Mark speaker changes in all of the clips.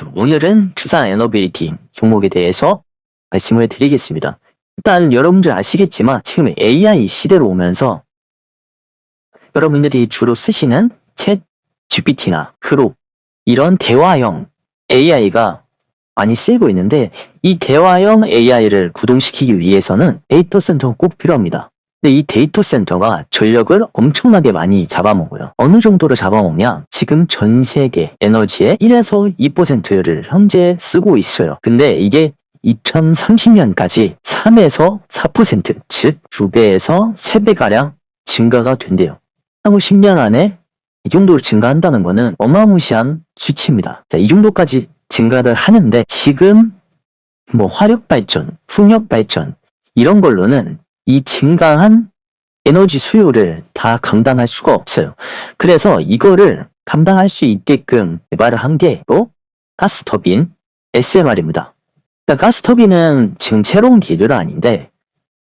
Speaker 1: 오늘은 두산 에너빌리티 종목에 대해서 말씀을 드리겠습니다. 일단 여러분들 아시겠지만 지금 AI 시대로 오면서 여러분들이 주로 쓰시는 챗 GPT나 크록 이런 대화형 AI가 많이 쓰이고 있는데 이 대화형 AI를 구동시키기 위해서는 데이터 센터가 꼭 필요합니다. 근데 이 데이터 센터가 전력을 엄청나게 많이 잡아먹어요. 어느 정도로 잡아먹냐? 지금 전 세계 에너지의 1에서 2%를 현재 쓰고 있어요. 근데 이게 2030년까지 3에서 4%, 즉 2배에서 3배가량 증가가 된대요. 향후 10년 안에 이 정도로 증가한다는 거는 어마무시한 수치입니다. 자, 이 정도까지 증가를 하는데 지금 화력 발전, 풍력 발전 이런 걸로는 이 증가한 에너지 수요를 다 감당할 수가 없어요. 그래서 이거를 감당할 수 있게끔 개발을 한 게 가스터빈 SMR입니다. 그러니까 가스터빈은 지금 새로운 기류가 아닌데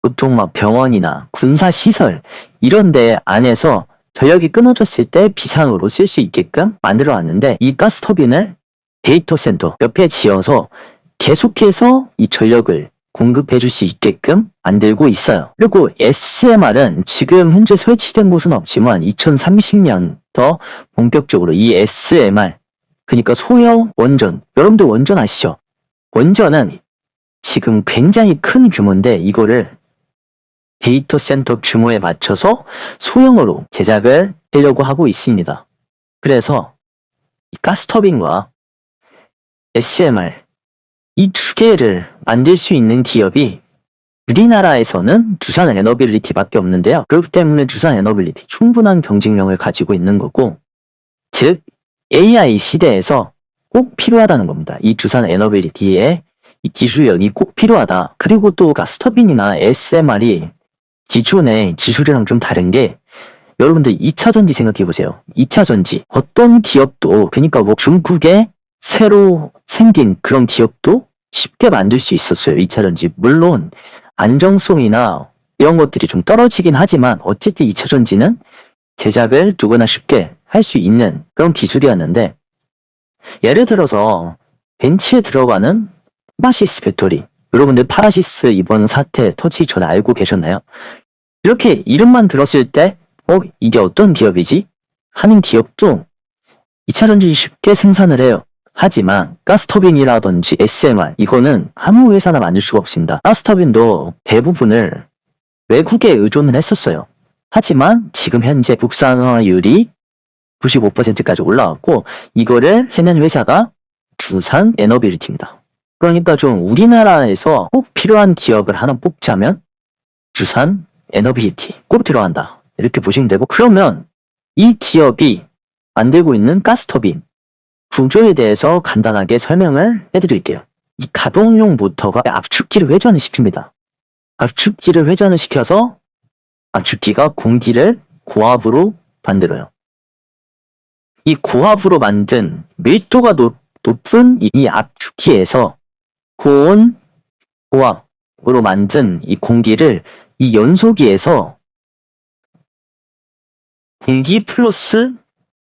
Speaker 1: 보통 병원이나 군사시설 이런 데 안에서 전력이 끊어졌을 때 비상으로 쓸 수 있게끔 만들어 놨는데 이 가스터빈을 데이터 센터 옆에 지어서 계속해서 이 전력을 공급해 줄 수 있게끔 만들고 있어요. 그리고 SMR은 지금 현재 설치된 곳은 없지만 2030년부터 본격적으로 이 SMR, 그러니까 소형 원전, 여러분들 원전 아시죠? 원전은 지금 굉장히 큰 규모인데 이거를 데이터 센터 규모에 맞춰서 소형으로 제작을 하려고 하고 있습니다. 그래서 이 가스터빈과 SMR 이 두 개를 만들 수 있는 기업이 우리나라에서는 두산 에너빌리티밖에 없는데요. 그렇기 때문에 두산 에너빌리티 충분한 경쟁력을 가지고 있는 거고, 즉 AI 시대에서 꼭 필요하다는 겁니다. 이 두산 에너빌리티의 이 기술력이 꼭 필요하다. 그리고 또 가스터빈이나 SMR이 기존의 기술이랑 좀 다른 게 여러분들 2차전지 생각해보세요. 2차전지 어떤 기업도 그러니까 중국에 새로 생긴 그런 기업도 쉽게 만들 수 있었어요. 2차전지. 물론 안정성이나 이런 것들이 좀 떨어지긴 하지만 어쨌든 2차전지는 제작을 누구나 쉽게 할 수 있는 그런 기술이었는데 예를 들어서 벤츠에 들어가는 파라시스 배터리, 여러분들 파라시스 이번 사태 터치 전 알고 계셨나요? 이렇게 이름만 들었을 때 이게 어떤 기업이지? 하는 기업도 2차전지 쉽게 생산을 해요. 하지만 가스터빈이라든지 SMR 이거는 아무 회사나 만들 수가 없습니다. 가스터빈도 대부분을 외국에 의존을 했었어요. 하지만 지금 현재 국산화율이 95%까지 올라왔고 이거를 해낸 회사가 두산 에너빌리티입니다. 그러니까 좀 우리나라에서 꼭 필요한 기업을 하나 뽑자면 두산 에너빌리티 꼭 들어간다. 이렇게 보시면 되고, 그러면 이 기업이 만들고 있는 가스터빈 구조에 대해서 간단하게 설명을 해드릴게요. 이 가동용 모터가 압축기를 회전을 시킵니다. 압축기를 회전을 시켜서 압축기가 공기를 고압으로 만들어요. 이 고압으로 만든 밀도가 높은 이 압축기에서 고온, 고압으로 만든 이 공기를 이 연소기에서 공기 플러스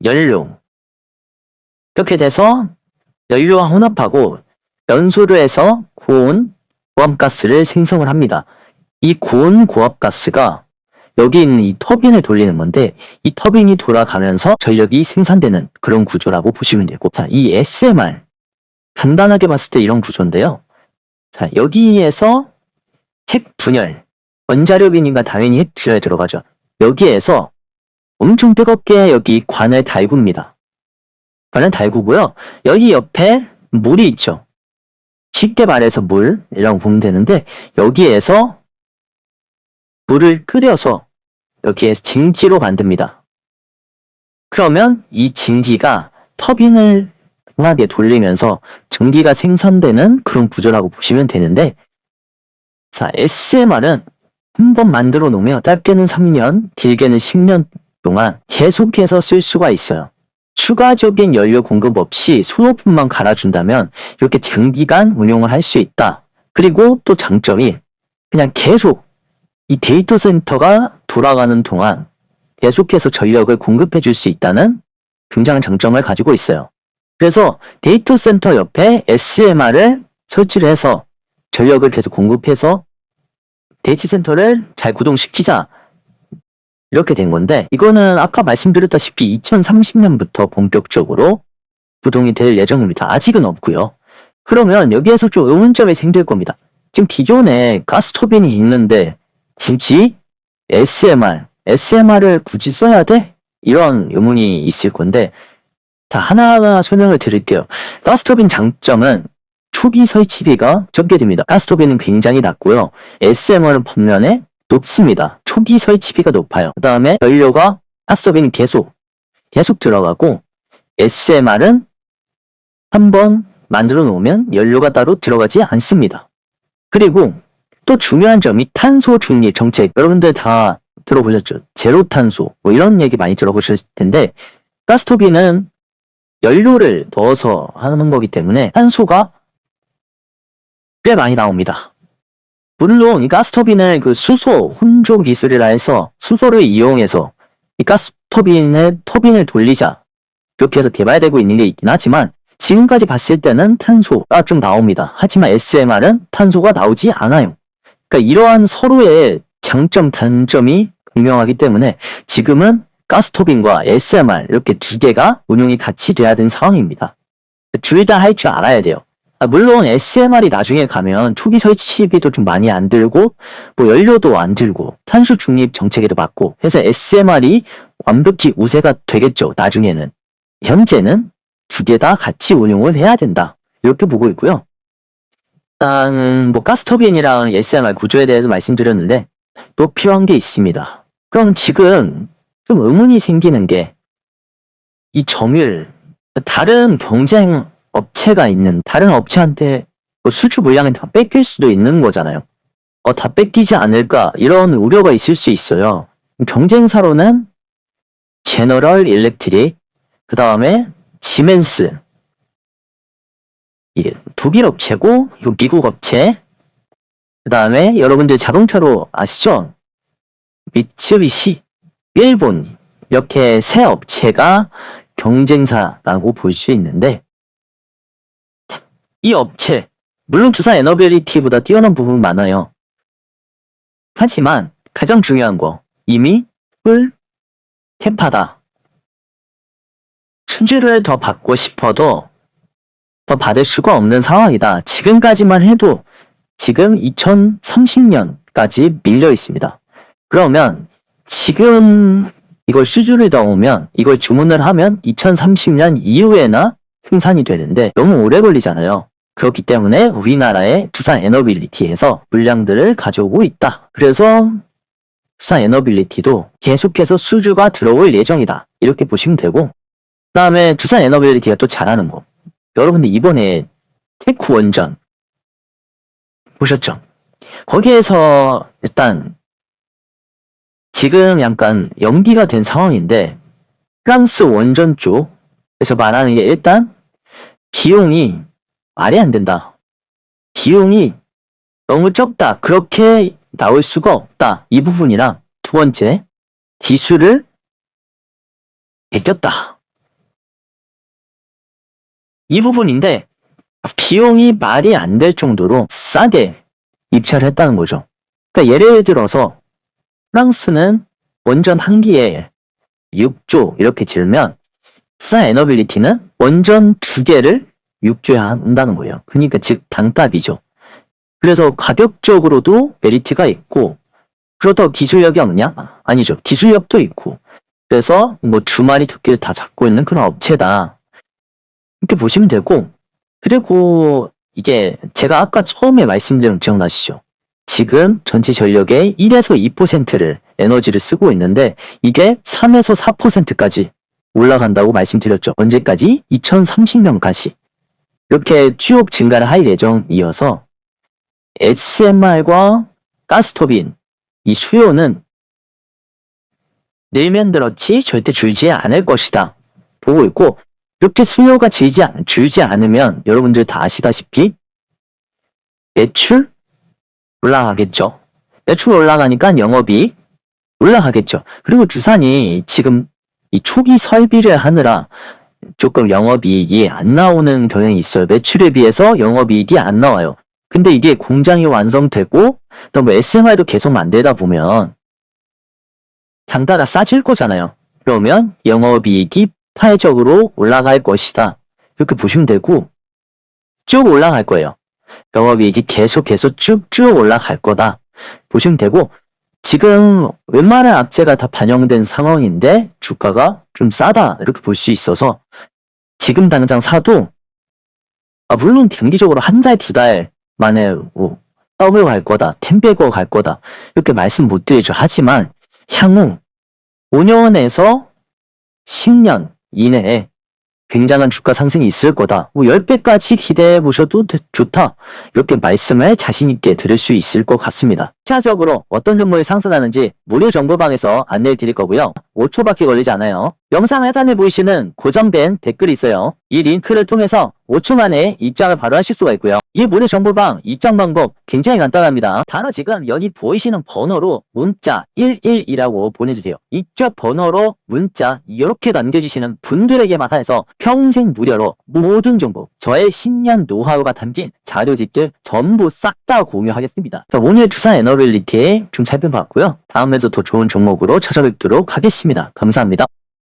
Speaker 1: 연료 이렇게 돼서 연료와 혼합하고 연소를 해서 고온, 고압가스를 생성을 합니다. 이 고온, 고압가스가 여기 있는 이 터빈을 돌리는 건데 이 터빈이 돌아가면서 전력이 생산되는 그런 구조라고 보시면 되고, 자, 이 SMR 간단하게 봤을 때 이런 구조인데요. 자, 여기에서 핵 분열, 원자력이니까 당연히 핵 분열에 들어가죠. 여기에서 엄청 뜨겁게 여기 관을 달굽니다. 관을 달구고요. 여기 옆에 물이 있죠. 쉽게 말해서 물이라고 보면 되는데 여기에서 물을 끓여서 여기에서 증기로 만듭니다. 그러면 이 증기가 터빈을 강하게 돌리면서 전기가 생산되는 그런 구조라고 보시면 되는데, 자, SMR은 한번 만들어 놓으면 짧게는 3년, 길게는 10년 동안 계속해서 쓸 수가 있어요. 추가적인 연료 공급 없이 소모품만 갈아준다면 이렇게 장기간 운용을 할 수 있다. 그리고 또 장점이 그냥 계속 이 데이터 센터가 돌아가는 동안 계속해서 전력을 공급해 줄 수 있다는 굉장한 장점을 가지고 있어요. 그래서 데이터 센터 옆에 SMR을 설치를 해서 전력을 계속 공급해서 데이터 센터를 잘 구동시키자. 이렇게 된 건데, 이거는 아까 말씀드렸다시피 2030년부터 본격적으로 구동이 될 예정입니다. 아직은 없고요. 그러면 여기에서 좀 의문점이 생길 겁니다. 지금 기존에 가스터빈이 있는데 굳이 SMR을 굳이 써야 돼? 이런 의문이 있을 건데, 자, 하나하나 설명을 드릴게요. 가스터빈 장점은 초기 설치비가 적게 듭니다. 가스터빈은 굉장히 낮고요. SMR은 반면에 높습니다. 초기 설치비가 높아요. 그 다음에 연료가 가스터빈이 계속 들어가고, SMR은 한번 만들어 놓으면 연료가 따로 들어가지 않습니다. 그리고 또 중요한 점이 탄소 중립 정책. 여러분들 다 들어보셨죠? 제로 탄소 뭐 이런 얘기 많이 들어보셨을 텐데, 가스터빈은 연료를 넣어서 하는 거기 때문에 탄소가 꽤 많이 나옵니다. 물론 이 가스터빈을 그 수소 혼조 기술이라 해서 수소를 이용해서 이 가스터빈의 터빈을 돌리자 이렇게 해서 개발되고 있는 게 있긴 하지만, 지금까지 봤을 때는 탄소가 좀 나옵니다. 하지만 SMR은 탄소가 나오지 않아요. 그러니까 이러한 서로의 장점, 단점이 분명하기 때문에 지금은 가스터빈과 SMR 이렇게 두 개가 운용이 같이 돼야 되는 상황입니다. 둘 다 할 줄 알아야 돼요. 물론 SMR이 나중에 가면 초기 설치비도 좀 많이 안 들고 뭐 연료도 안 들고 탄소 중립 정책에도 맞고 해서 SMR이 완벽히 우세가 되겠죠. 나중에는. 현재는 두 개 다 같이 운용을 해야 된다. 이렇게 보고 있고요. 일단 뭐 가스터빈이랑 SMR 구조에 대해서 말씀드렸는데 또 필요한 게 있습니다. 그럼 지금 좀 의문이 생기는 게, 이 점유율, 다른 경쟁 업체가 있는 다른 업체한테 뭐 수주 물량을 다 뺏길 수도 있는 거잖아요. 다 뺏기지 않을까 이런 우려가 있을 수 있어요. 경쟁사로는 제너럴 일렉트릭, 그 다음에 시멘스, 이게 독일 업체고 이거 미국 업체, 그 다음에 여러분들 자동차로 아시죠? 미쓰비시, 일본, 이렇게 세 업체가 경쟁사라고 볼 수 있는데, 이 업체 물론 두산 에너빌리티보다 뛰어난 부분이 많아요. 하지만 가장 중요한 거, 이미 풀 캐파다. 수주를 더 받고 싶어도 더 받을 수가 없는 상황이다. 지금까지만 해도 지금 2030년까지 밀려 있습니다. 그러면 지금 이걸 수주를 넣으면, 이걸 주문을 하면 2030년 이후에나 생산이 되는데 너무 오래 걸리잖아요. 그렇기 때문에 우리나라의 두산 에너빌리티에서 물량들을 가져오고 있다. 그래서 두산 에너빌리티도 계속해서 수주가 들어올 예정이다. 이렇게 보시면 되고, 그 다음에 두산 에너빌리티가 또 잘하는 거, 여러분들 이번에 테크 원전 보셨죠? 거기에서 일단 지금 약간 연기가 된 상황인데, 프랑스 원전 쪽에서 말하는 게 일단 비용이 말이 안 된다. 비용이 너무 적다. 그렇게 나올 수가 없다. 이 부분이랑, 두 번째, 기술을 베꼈다. 이 부분인데, 비용이 말이 안 될 정도로 싸게 입찰을 했다는 거죠. 그러니까 예를 들어서 프랑스는 원전 한 기에 6조 이렇게 지르면 두산 에너빌리티는 원전 2개를 6조에 한다는 거예요. 그러니까 즉 단값이죠. 그래서 가격적으로도 메리트가 있고, 그렇다고 기술력이 없냐? 아니죠. 기술력도 있고. 그래서 뭐 두 마리 토끼를 다 잡고 있는 그런 업체다. 이렇게 보시면 되고, 그리고 이게 제가 아까 처음에 말씀드린 거 기억나시죠? 지금 전체 전력의 1에서 2%를 에너지를 쓰고 있는데 이게 3에서 4%까지 올라간다고 말씀드렸죠. 언제까지? 2030년까지. 이렇게 쭉 증가를 할 예정이어서 SMR과 가스터빈 이 수요는 늘면 들었지 절대 줄지 않을 것이다 보고 있고, 이렇게 수요가 줄지 않으면 여러분들 다 아시다시피 매출 올라가겠죠. 매출 올라가니까 영업이익 올라가겠죠. 그리고 두산이 지금 이 초기 설비를 하느라 조금 영업이익이 안 나오는 경향이 있어요. 매출에 비해서 영업이익이 안 나와요. 근데 이게 공장이 완성되고 또 뭐 SMR도 계속 만들다 보면 단가가 싸질 거잖아요. 그러면 영업이익이 파회적으로 올라갈 것이다. 이렇게 보시면 되고 쭉 올라갈 거예요. 영업이익이 계속해서 쭉쭉 올라갈 거다. 보시면 되고 지금 웬만한 악재가 다 반영된 상황인데 주가가 좀 싸다 이렇게 볼 수 있어서 지금 당장 사도 물론 단기적으로 한 달, 두 달 만에 더블 갈 거다, 10배거 갈 거다 이렇게 말씀 못 드리죠. 하지만 향후 5년에서 10년 이내에 굉장한 주가 상승이 있을 거다. 10배까지 기대해 보셔도 좋다. 이렇게 말씀을 자신있게 드릴 수 있을 것 같습니다. 차적으로 어떤 종목이 상승하는지 무료 정보방에서 안내를 드릴 거고요. 5초밖에 걸리지 않아요. 영상 하단에 보이시는 고정된 댓글이 있어요. 이 링크를 통해서 5초 만에 입장을 바로 하실 수가 있고요. 이 무료 정보방 입장 방법 굉장히 간단합니다. 바로 지금 여기 보이시는 번호로 문자 11이라고 보내주세요. 이쪽 번호로 문자 이렇게 남겨주시는 분들에게만 해서 평생 무료로 모든 정보, 저의 신년 노하우가 담긴 자료집들 전부 싹 다 공유하겠습니다. 오늘 투자 에너빌리티 좀 살펴봤고요. 다음에도 더 좋은 종목으로 찾아뵙도록 하겠습니다. 감사합니다.